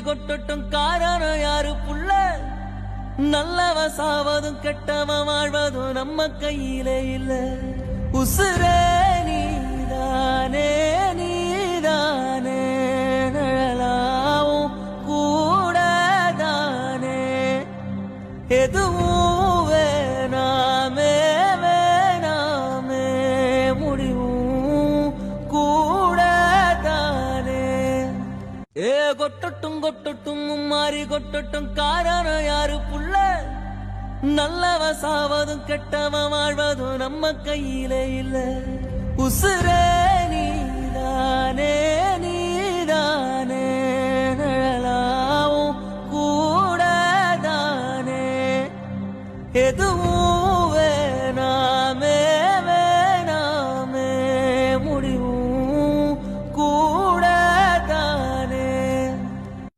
கொட்டட்டும் காரணம் யாரு புள்ள, நல்லவ சாவதும் கெட்டவ வாழ்வதும் நம்ம கையிலே இல்ல. உசுரே நீதானே நீதானே, நிழலாவும் கூடதானே, எதுவும் வேணாமே வேணாமே, முடிவும் கூடதானே. ஏ கொட்டட்டும் கொட்டட்டும் மாறி கொட்டட்டும் காரணம் யாரு புள்ள, நல்லவ சாவதும் கெட்டவ வாழ்வதும் நம்ம கையிலே இல்ல. உசுரே நீதானே